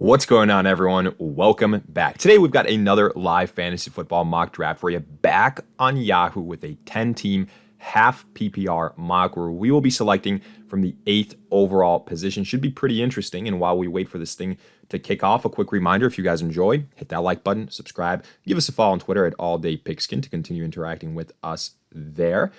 What's going on, everyone? Welcome back. Today, we've got another live fantasy football mock draft for you back on Yahoo with a 10-team half PPR mock where we will be selecting from the 8th overall position. Should be pretty interesting. And while we wait for this thing to kick off, a quick reminder, if you guys enjoy, hit that like button, subscribe, give us a follow on Twitter at alldaypigskin to continue interacting with us there.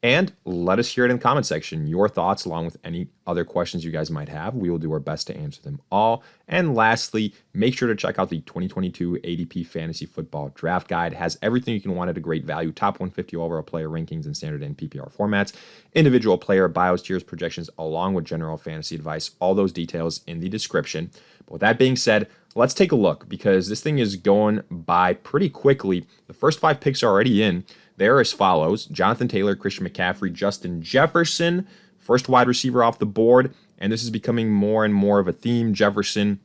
And let us hear it in the comment section, your thoughts along with any other questions you guys might have. We will do our best to answer them all. And lastly, make sure to check out the 2022 ADP Fantasy Football Draft Guide. It has everything you can want at a great value, top 150 overall player rankings in standard and PPR formats, individual player bios, tiers, projections, along with general fantasy advice. All those details in the description. But with that being said, let's take a look because this thing is going by pretty quickly. The first 5 picks are already in. They're as follows: Jonathan Taylor, Christian McCaffrey, Justin Jefferson, first wide receiver off the board. And this is becoming more and more of a theme. Jefferson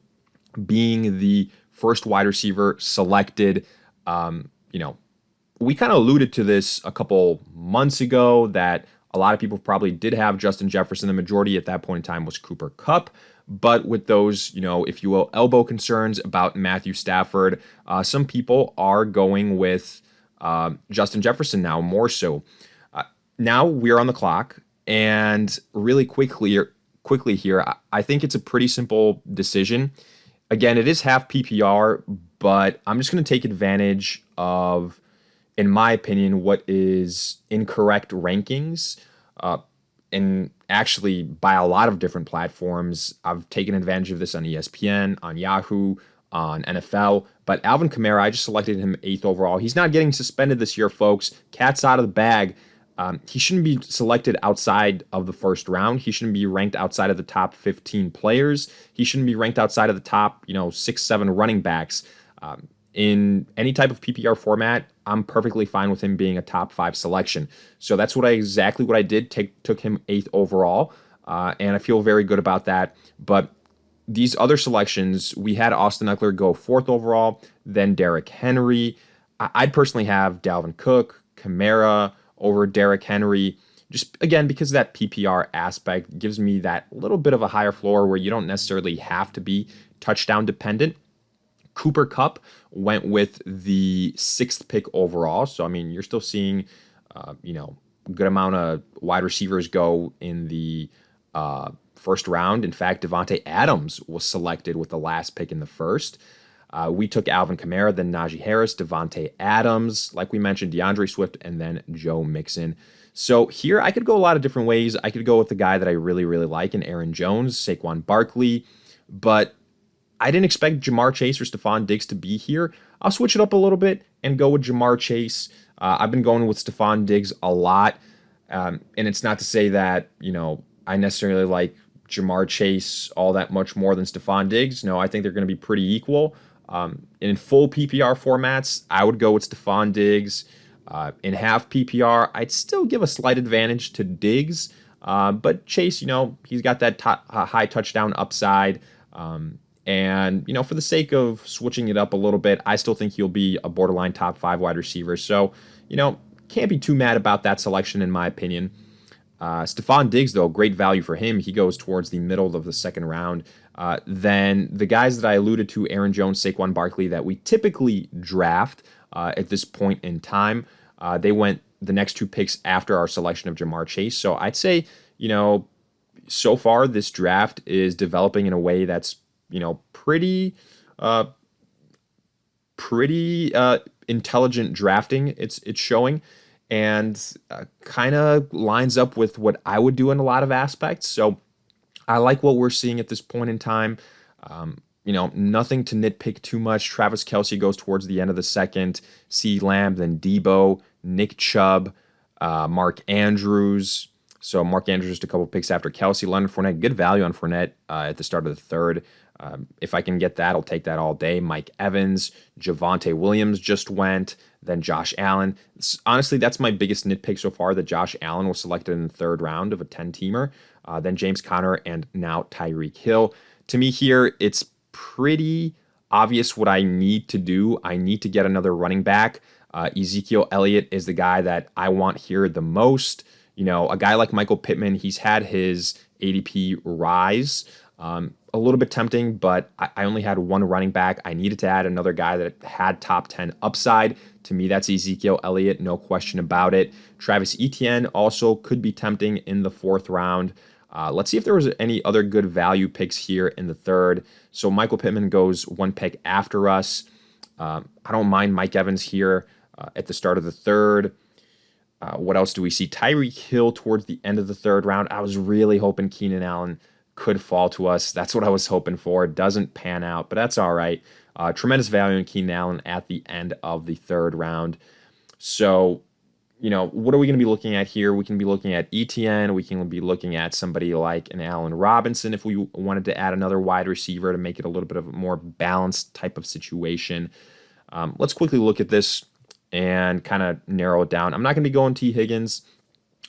being the first wide receiver selected. We kind of alluded to this a couple months ago that a lot of people probably did have Justin Jefferson. The majority at that point in time was Cooper Kupp. But with those, if you will, elbow concerns about Matthew Stafford, some people are going with Justin Jefferson now, more so. Now we're on the clock, and really quickly here, I think it's a pretty simple decision. Again, it is half PPR, but I'm just going to take advantage of, in my opinion, what is incorrect rankings. And actually, by a lot of different platforms, I've taken advantage of this on ESPN, on Yahoo, on NFL. But Alvin Kamara, I just selected him 8th overall. He's not getting suspended this year, folks. Cat's out of the bag. He shouldn't be selected outside of the first round. He shouldn't be ranked outside of the top 15 players. He shouldn't be ranked outside of the top, 6, 7 running backs. In any type of PPR format, I'm perfectly fine with him being a top 5 selection. So that's exactly what I did. Took him 8th overall, and I feel very good about that. But these other selections, we had Austin Eckler go 4th overall, then Derrick Henry. I'd personally have Dalvin Cook, Kamara over Derrick Henry. Just, again, because of that PPR aspect, gives me that little bit of a higher floor where you don't necessarily have to be touchdown dependent. Cooper Kupp went with the 6th pick overall. So, you're still seeing, a good amount of wide receivers go in the first round. In fact, Devontae Adams was selected with the last pick in the first. We took Alvin Kamara, then Najee Harris, Devontae Adams, like we mentioned, DeAndre Swift, and then Joe Mixon. So here I could go a lot of different ways. I could go with the guy that I really, really like in Aaron Jones, Saquon Barkley, but I didn't expect Jamar Chase or Stephon Diggs to be here. I'll switch it up a little bit and go with Jamar Chase. I've been going with Stephon Diggs a lot, and it's not to say that, I necessarily like Jamar Chase all that much more than Stephon Diggs. No, I think they're going to be pretty equal. In full PPR formats, I would go with Stephon Diggs. In half PPR, I'd still give a slight advantage to Diggs, but Chase, he's got that high touchdown upside. And, for the sake of switching it up a little bit, I still think he'll be a borderline top 5 wide receiver. So, can't be too mad about that selection, in my opinion. Stephon Diggs, though, great value for him. He goes towards the middle of the second round. Then the guys that I alluded to, Aaron Jones, Saquon Barkley, that we typically draft at this point in time, they went the next 2 picks after our selection of Jamar Chase. So I'd say, so far this draft is developing in a way that's, pretty intelligent drafting. It's showing, and kind of lines up with what I would do in a lot of aspects. So I like what we're seeing at this point in time. Nothing to nitpick too much. Travis Kelce goes towards the end of the second. CeeDee Lamb, then Debo, Nick Chubb, Mark Andrews. So Mark Andrews just a couple picks after Kelce. Leonard Fournette, good value on Fournette at the start of the third. If I can get that, I'll take that all day. Mike Evans, Javonte Williams just went, then Josh Allen. Honestly, that's my biggest nitpick so far, that Josh Allen was selected in the 3rd round of a 10-teamer. Then James Conner, and now Tyreek Hill. To me here, it's pretty obvious what I need to do. I need to get another running back. Ezekiel Elliott is the guy that I want here the most. A guy like Michael Pittman, he's had his ADP rise. a little bit tempting, but I only had one running back. I needed to add another guy that had top 10 upside. To me, that's Ezekiel Elliott, no question about it. Travis Etienne also could be tempting in the 4th round. Let's see if there was any other good value picks here in the 3rd. So Michael Pittman goes one pick after us. I don't mind Mike Evans here at the start of the 3rd. What else do we see? Tyreek Hill towards the end of the 3rd round. I was really hoping Keenan Allen could fall to us. That's what I was hoping for. It doesn't pan out, but that's all right. Tremendous value in Keenan Allen at the end of the 3rd round. So, what are we going to be looking at here? We can be looking at ETN. We can be looking at somebody like an Allen Robinson if we wanted to add another wide receiver to make it a little bit of a more balanced type of situation. Let's quickly look at this and kind of narrow it down. I'm not going to be going T. Higgins.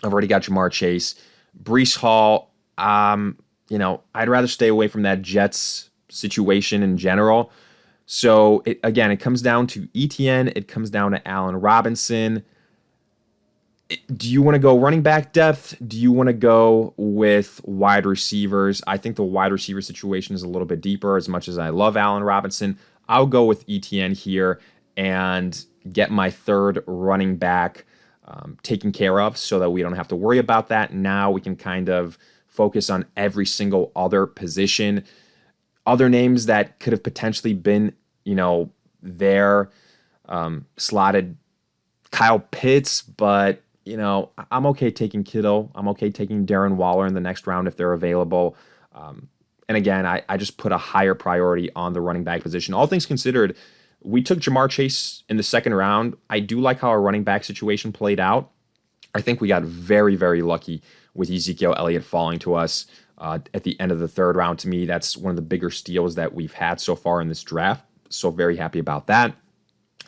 I've already got Jamar Chase. Breece Hall, I'd rather stay away from that Jets situation in general. So, it comes down to ETN. It comes down to Allen Robinson. Do you want to go running back depth? Do you want to go with wide receivers? I think the wide receiver situation is a little bit deeper. As much as I love Allen Robinson, I'll go with ETN here and get my 3rd running back taken care of so that we don't have to worry about that. Now we can kind of focus on every single other position. Other names that could have potentially been, there slotted Kyle Pitts, but, I'm okay taking Kittle. I'm okay taking Darren Waller in the next round if they're available. And again, I just put a higher priority on the running back position. All things considered, we took Jamar Chase in the 2nd round. I do like how our running back situation played out. I think we got very, very lucky with Ezekiel Elliott falling to us at the end of the 3rd round. To me, that's one of the bigger steals that we've had so far in this draft. So very happy about that.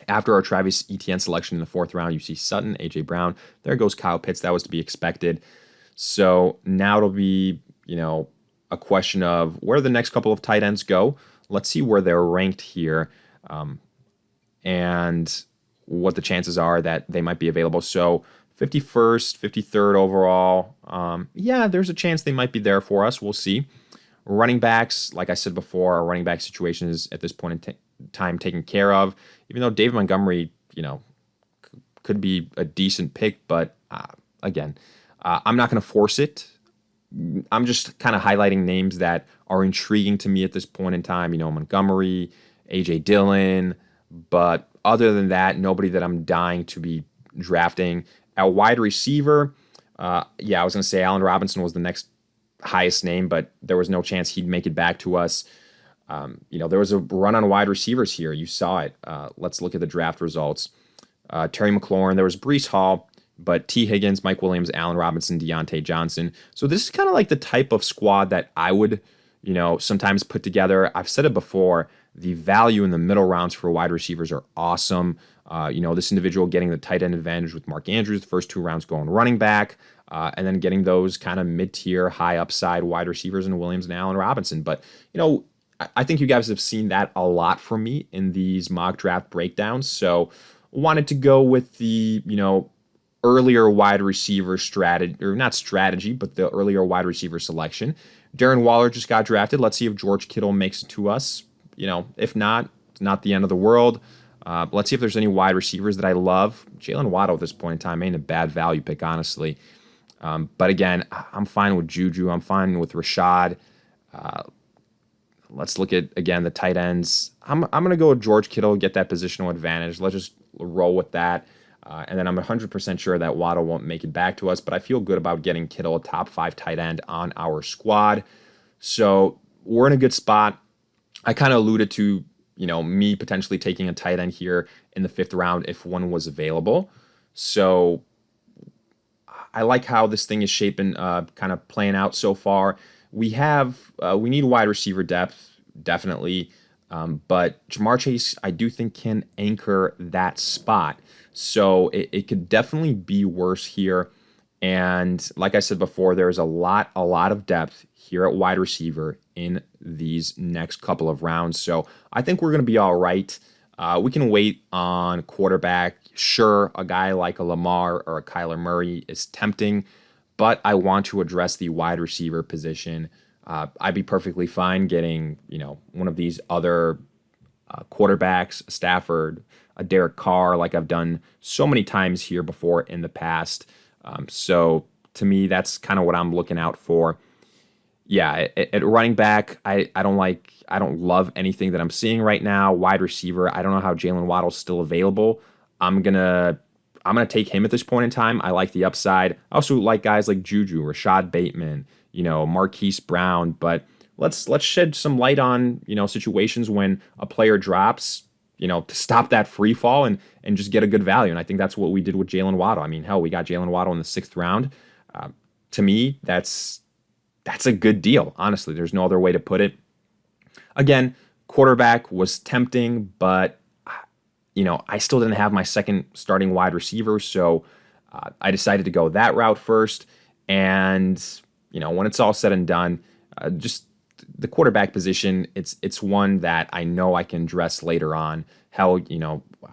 After our Travis Etienne selection in the 4th round, you see Sutton, A.J. Brown. There goes Kyle Pitts. That was to be expected. So now it'll be, a question of where the next couple of tight ends go. Let's see where they're ranked here. And what the chances are that they might be available. So 51st, 53rd overall. There's a chance they might be there for us. We'll see. Running backs, like I said before, our running back situation is at this point in time taken care of. Even though David Montgomery, could be a decent pick, but again, I'm not going to force it. I'm just kind of highlighting names that are intriguing to me at this point in time. Montgomery, A.J. Dillon, but other than that, nobody that I'm dying to be drafting. At wide receiver, I was going to say Allen Robinson was the next highest name, but there was no chance he'd make it back to us. There was a run on wide receivers here. You saw it. Let's look at the draft results. Terry McLaurin, there was Breece Hall, but T. Higgins, Mike Williams, Allen Robinson, Deontay Johnson. So this is kind of like the type of squad that I would, sometimes put together. I've said it before, the value in the middle rounds for wide receivers are awesome. This individual getting the tight end advantage with Mark Andrews, the first 2 rounds going running back, and then getting those kind of mid-tier, high upside wide receivers in Williams and Allen Robinson. But, I think you guys have seen that a lot from me in these mock draft breakdowns. So wanted to go with the, earlier wide receiver strategy, or not strategy, but the earlier wide receiver selection. Darren Waller just got drafted. Let's see if George Kittle makes it to us. If not, it's not the end of the world. Let's see if there's any wide receivers that I love. Jalen Waddle at this point in time ain't a bad value pick, honestly. But again, I'm fine with Juju. I'm fine with Rashad. Let's look at, again, the tight ends. I'm going to go with George Kittle, get that positional advantage. Let's just roll with that. And then I'm 100% sure that Waddle won't make it back to us, but I feel good about getting Kittle a top 5 tight end on our squad. So we're in a good spot. I kind of alluded to, me potentially taking a tight end here in the 5th round if one was available. So I like how this thing is shaping, kind of playing out so far. We need wide receiver depth, definitely. But Jamar Chase, I do think, can anchor that spot. So it could definitely be worse here. And like I said before, there's a lot of depth here at wide receiver in these next couple of rounds. So I think we're going to be all right. We can wait on quarterback. Sure, a guy like a Lamar or a Kyler Murray is tempting, but I want to address the wide receiver position I'd be perfectly fine getting, one of these other quarterbacks, Stafford, a Derek Carr, like I've done so many times here before in the past. So to me, that's kind of what I'm looking out for. Yeah, at running back, I don't love anything that I'm seeing right now. Wide receiver, I don't know how Jalen Waddle's still available. I'm gonna I'm gonna take him at this point in time. I like the upside. I also like guys like Juju, Rashad Bateman, Marquise Brown. But let's shed some light on situations when a player drops, to stop that free fall and just get a good value. And I think that's what we did with Jalen Waddle. I mean, hell, we got Jalen Waddle in the 6th round. To me, that's a good deal. Honestly, there's no other way to put it. Again, quarterback was tempting, but I still didn't have my second starting wide receiver, so I decided to go that route first. And when it's all said and done, just the quarterback position, it's one that I know I can address later on. Hell,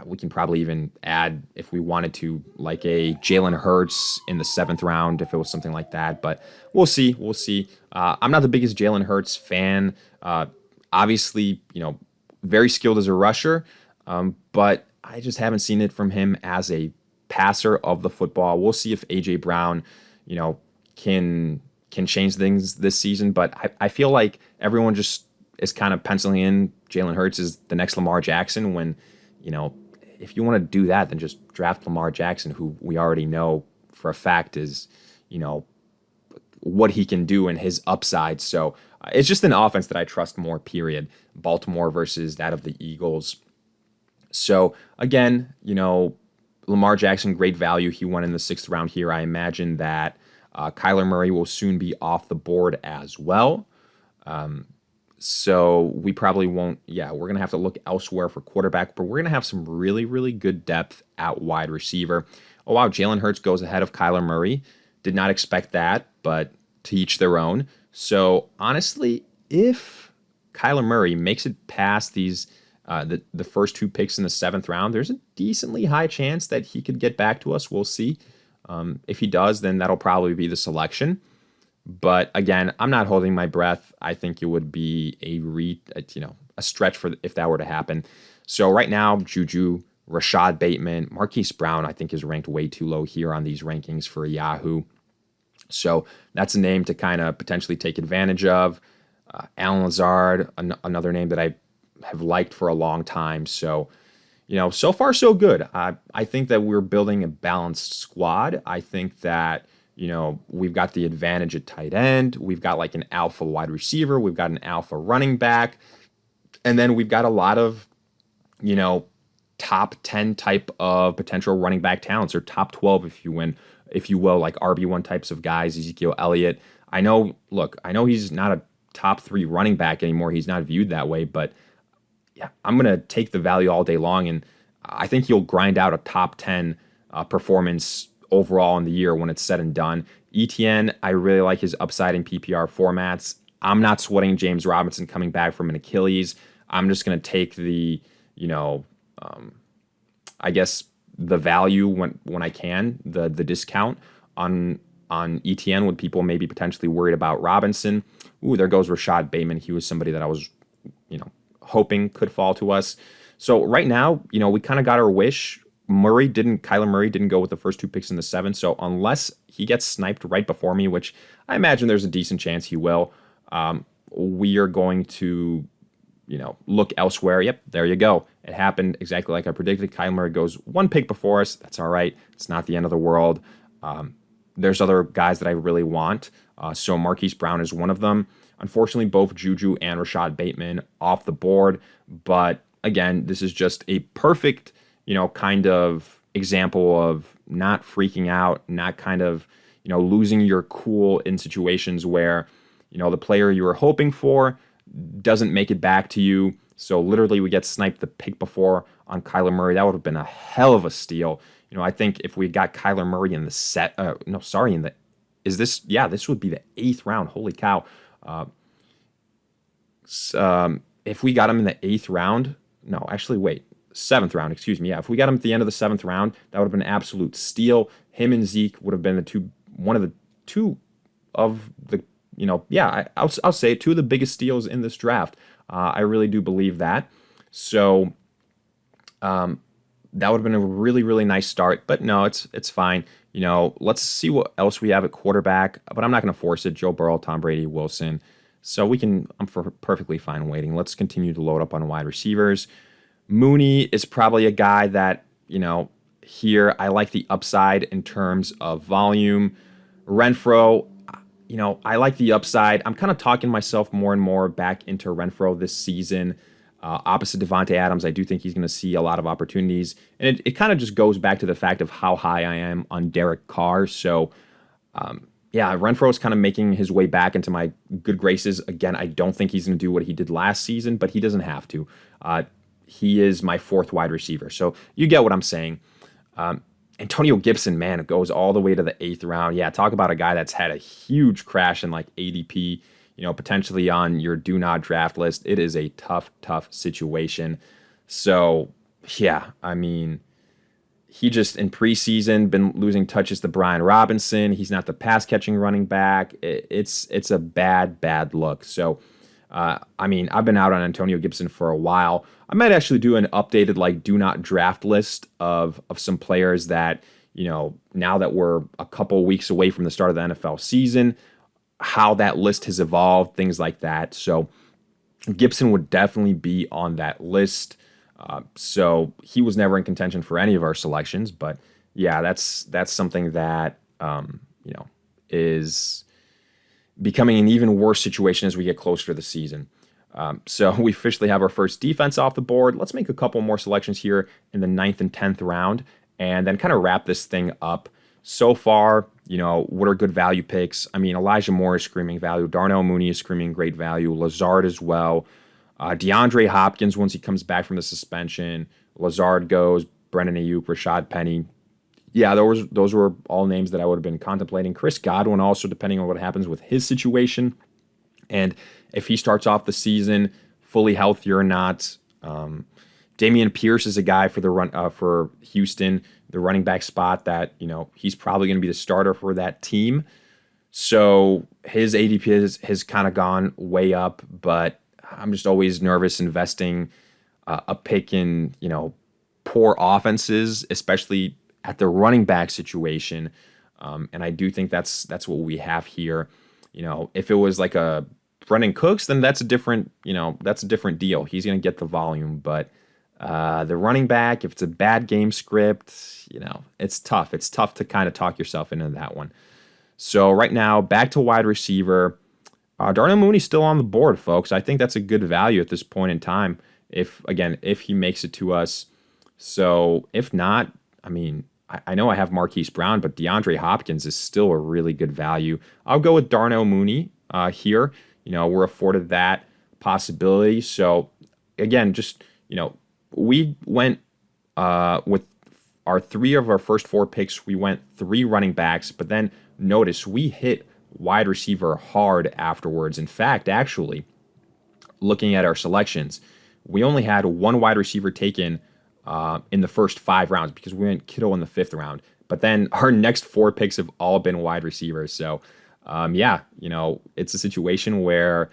we can probably even add, if we wanted to, like a Jalen Hurts in the 7th round, if it was something like that. But we'll see. We'll see. I'm not the biggest Jalen Hurts fan. Obviously, very skilled as a rusher, but I just haven't seen it from him as a passer of the football. We'll see if A.J. Brown, can change things this season. But I feel like everyone just is kind of penciling in Jalen Hurts as the next Lamar Jackson when, if you want to do that, then just draft Lamar Jackson, who we already know for a fact is, what he can do and his upside. So it's just an offense that I trust more, period. Baltimore versus that of the Eagles. So again, Lamar Jackson, great value. He went in the 6th round here. I imagine that Kyler Murray will soon be off the board as well. So we probably won't. Yeah, we're going to have to look elsewhere for quarterback, but we're going to have some really, really good depth at wide receiver. Oh, wow. Jalen Hurts goes ahead of Kyler Murray. Did not expect that, but to each their own. So honestly, if Kyler Murray makes it past these the first 2 picks in the 7th round, there's a decently high chance that he could get back to us. We'll see. If he does, then that'll probably be the selection. But again, I'm not holding my breath. I think it would be a stretch for if that were to happen. So right now, Juju, Rashad Bateman, Marquise Brown, I think is ranked way too low here on these rankings for Yahoo. So that's a name to kind of potentially take advantage of. Alan Lazard, another name that I have liked for a long time. So, so far so good. I think that we're building a balanced squad. I think that, we've got the advantage at tight end. We've got like an alpha wide receiver. We've got an alpha running back. And then we've got a lot of, top 10 type of potential running back talents, or top 12 if you will, like RB1 types of guys. Ezekiel Elliott. I know he's not a top 3 running back anymore. He's not viewed that way, but yeah, I'm going to take the value all day long, and I think he'll grind out a top 10 performance overall in the year when it's said and done. ETN, I really like his upside in PPR formats. I'm not sweating James Robinson coming back from an Achilles. I'm just going to take the, I guess the value when I can, the discount on ETN when people may be potentially worried about Robinson. Ooh, there goes Rashad Bateman. He was somebody that I was, hoping could fall to us. So right now, we kind of got our wish. Kyler Murray didn't go with the first 2 picks in the 7th. So unless he gets sniped right before me, which I imagine there's a decent chance he will, we are going to, look elsewhere. Yep, there you go. It happened exactly like I predicted. Kyler Murray goes 1 pick before us. That's all right. It's not the end of the world. There's other guys that I really want. So Marquise Brown is one of them. Unfortunately, both Juju and Rashad Bateman off the board. But again, this is just a perfect, kind of example of not freaking out, not kind of, losing your cool in situations where, the player you were hoping for doesn't make it back to you. So literally we get sniped the pick before on Kyler Murray. That would have been a hell of a steal. I think if we got Kyler Murray in the this would be the 8th round. Holy cow. If we got him in the 8th round, 7th round, excuse me. Yeah, if we got him at the end of the 7th round, that would have been an absolute steal. Him and Zeke would have been one of the two of the I'll say it, two of the biggest steals in this draft. I really do believe that. So that would have been a really, really nice start, but no, it's fine. Let's see what else we have at quarterback, but I'm not going to force it. Joe Burrow, Tom Brady, Wilson. So I'm perfectly fine waiting. Let's continue to load up on wide receivers. Mooney is probably a guy that, here I like the upside in terms of volume. Renfrow, I like the upside. I'm kind of talking myself more and more back into Renfrow this season. Opposite Devontae Adams, I do think he's going to see a lot of opportunities. And it kind of just goes back to the fact of how high I am on Derek Carr. So, Renfrow is kind of making his way back into my good graces. Again, I don't think he's going to do what he did last season, but he doesn't have to. He is my fourth wide receiver. So you get what I'm saying. Antonio Gibson, man, it goes all the way to the 8th round. Yeah, talk about a guy that's had a huge crash in like ADP, potentially on your do not draft list. It is a tough, tough situation. So, yeah, I mean, he just in preseason been losing touches to Brian Robinson. He's not the pass catching running back. It's a bad look. So, I've been out on Antonio Gibson for a while. I might actually do an updated like do not draft list of some players that, now that we're a couple weeks away from the start of the NFL season, how that list has evolved, things like that. So Gibson would definitely be on that list. So he was never in contention for any of our selections, but yeah, that's something that, is becoming an even worse situation as we get closer to the season. So we officially have our first defense off the board. Let's make a couple more selections here in the 9th and 10th round and then kind of wrap this thing up. So far, what are good value picks? Elijah Moore is screaming value. Darnell Mooney is screaming great value. Lazard as well. DeAndre Hopkins, once he comes back from the suspension. Lazard goes. Brendan Ayuk, Rashad Penny. Yeah, those were all names that I would have been contemplating. Chris Godwin also, depending on what happens with his situation. And if he starts off the season fully healthy or not. Dameon Pierce is a guy for the run for Houston, the running back spot that, he's probably going to be the starter for that team. So his ADP has kind of gone way up, but I'm just always nervous investing a pick in, poor offenses, especially at the running back situation. And I do think that's what we have here. If it was like a Brendan Cooks, then that's a different deal. He's going to get the volume, but the running back, if it's a bad game script, it's tough. It's tough to kind of talk yourself into that one. So right now, back to wide receiver. Darnell Mooney's still on the board, folks. I think that's a good value at this point in time. If he makes it to us. So if not, I know I have Marquis Brown, but DeAndre Hopkins is still a really good value. I'll go with Darnell Mooney here. We're afforded that possibility. So again, just, we went with our 3 of our first 4 picks. We went 3 running backs, but then notice we hit wide receiver hard afterwards. In fact, actually, looking at our selections, we only had 1 wide receiver taken in the first 5 rounds because we went Kittle in the 5th round. But then our next 4 picks have all been wide receivers. So, it's a situation where,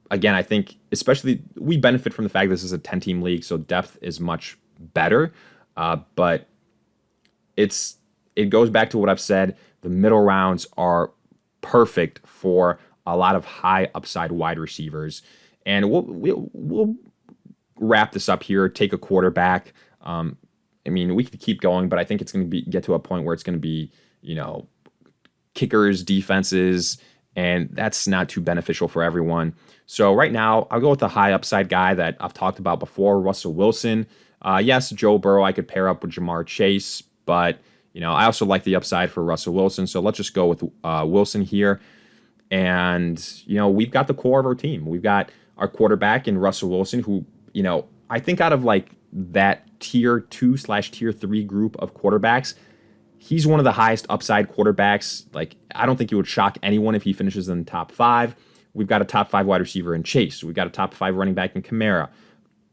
again, I think especially we benefit from the fact this is a 10-team league, so depth is much better. But it goes back to what I've said. The middle rounds are perfect for a lot of high upside wide receivers. And we'll wrap this up here, take a quarterback. We could keep going, but I think it's going to get to a point where it's going to be, kickers, defenses, and that's not too beneficial for everyone. So right now, I'll go with the high upside guy that I've talked about before, Russell Wilson. Yes, Joe Burrow I could pair up with Jamar Chase, but I also like the upside for Russell Wilson. So let's just go with Wilson here. And, we've got the core of our team. We've got our quarterback in Russell Wilson, who, I think out of like that tier 2/tier 3 group of quarterbacks, he's one of the highest upside quarterbacks. Like, I don't think it would shock anyone if he finishes in the top 5. We've got a top 5 wide receiver in Chase. We've got a top 5 running back in Kamara.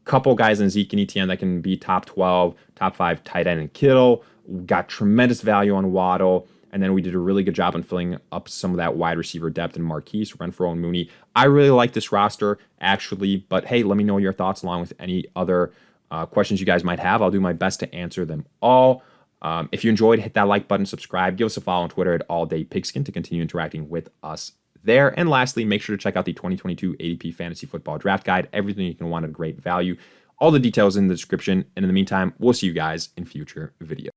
Couple guys in Zeke and ETN that can be top 12, top 5 tight end in Kittle. We've got tremendous value on Waddle. And then we did a really good job on filling up some of that wide receiver depth in Marquise, Renfrow, and Mooney. I really like this roster, actually. But hey, let me know your thoughts along with any other questions you guys might have. I'll do my best to answer them all. If you enjoyed, hit that like button, subscribe, give us a follow on Twitter at AllDayPigskin to continue interacting with us there. And lastly, make sure to check out the 2022 ADP Fantasy Football Draft Guide. Everything you can want at a great value. All the details in the description. And in the meantime, we'll see you guys in future videos.